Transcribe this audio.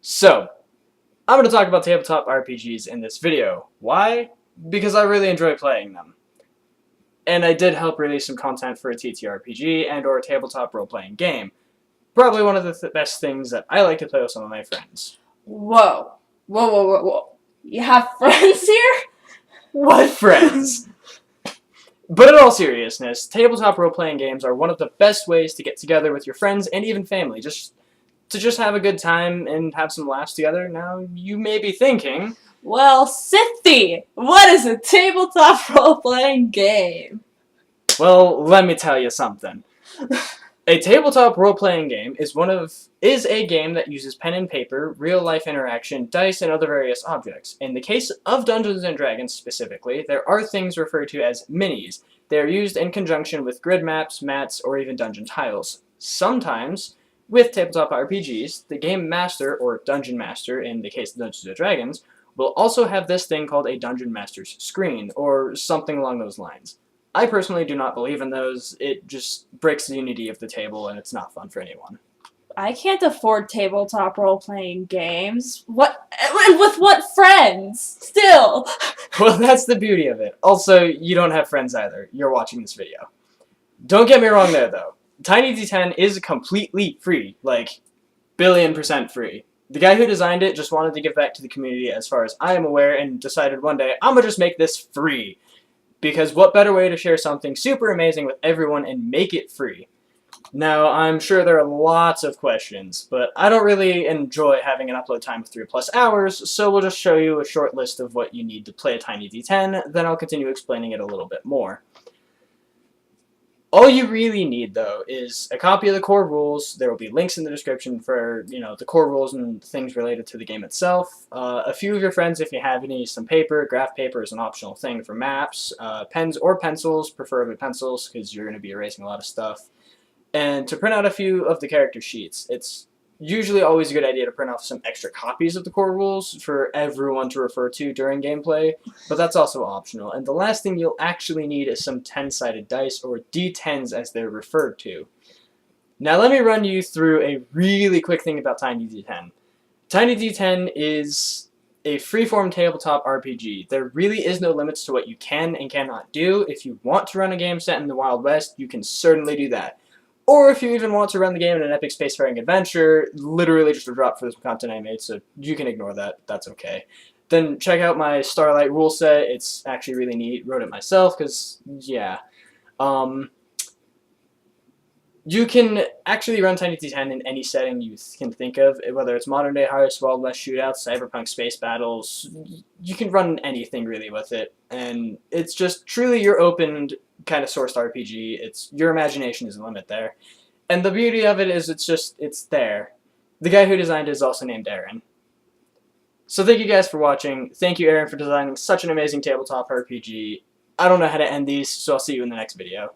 So, I'm going to talk about tabletop RPGs in this video. Why? Because I really enjoy playing them. And I did help release some content for a TTRPG and or a tabletop role-playing game. Probably one of the best things that I like to play with some of my friends. Whoa. Whoa. You have friends here? What friends? But in all seriousness, tabletop role-playing games are one of the best ways to get together with your friends and even family, just have a good time and have some laughs together. Now, you may be thinking, Well, Sithy, what is a tabletop role-playing game? well, let me tell you something. A tabletop role-playing game is a game that uses pen and paper, real-life interaction, dice, and other various objects. In the case of Dungeons and Dragons specifically, there are things referred to as minis. They are used in conjunction with grid maps, mats, or even dungeon tiles. Sometimes, with tabletop RPGs, the game master, or dungeon master in the case of Dungeons and Dragons, will also have this thing called a dungeon master's screen, or something along those lines. I personally do not believe in those. It just breaks the unity of the table, and it's not fun for anyone. I can't afford tabletop role-playing games. What? With what friends? Still. Well, that's the beauty of it. Also, you don't have friends either. You're watching this video. Don't get me wrong there, though. Tiny D10 is completely free. Like, billion% free. The guy who designed it just wanted to give back to the community as far as I am aware, and decided one day, I'm gonna just make this free. Because what better way to share something super amazing with everyone and make it free? Now, I'm sure there are lots of questions, but I don't really enjoy having an upload time of 3+ hours, so we'll just show you a short list of what you need to play a Tiny D10, then I'll continue explaining it a little bit more. All you really need, though, is a copy of the core rules. There will be links in the description for, the core rules and things related to the game itself. A few of your friends, if you have any, some paper. Graph paper is an optional thing for maps. Pens or pencils, preferably pencils, because you're going to be erasing a lot of stuff. And to print out a few of the character sheets. It's usually always a good idea to print off some extra copies of the core rules for everyone to refer to during gameplay, but that's also optional. And the last thing you'll actually need is some 10-sided dice, or D10s as they're referred to. Now let me run you through a really quick thing about Tiny D10. Tiny D10 is a freeform tabletop RPG. There really is no limits to what you can and cannot do. If you want to run a game set in the Wild West, you can certainly do that. Or if you even want to run the game in an epic spacefaring adventure, literally just a drop for this content I made, so you can ignore that. That's okay. Then check out my Starlight rule set. It's actually really neat. Wrote it myself because, yeah. You can actually run Tiny D10 in any setting you can think of, whether it's modern day heist, Wild West shootouts, cyberpunk space battles. You can run anything really with it, and it's just truly your open kind of sourced RPG. It's your imagination is the limit there, and the beauty of it is it's there. The guy who designed it is also named Aaron. So thank you guys for watching. Thank you, Aaron, for designing such an amazing tabletop RPG. I don't know how to end these, so I'll see you in the next video.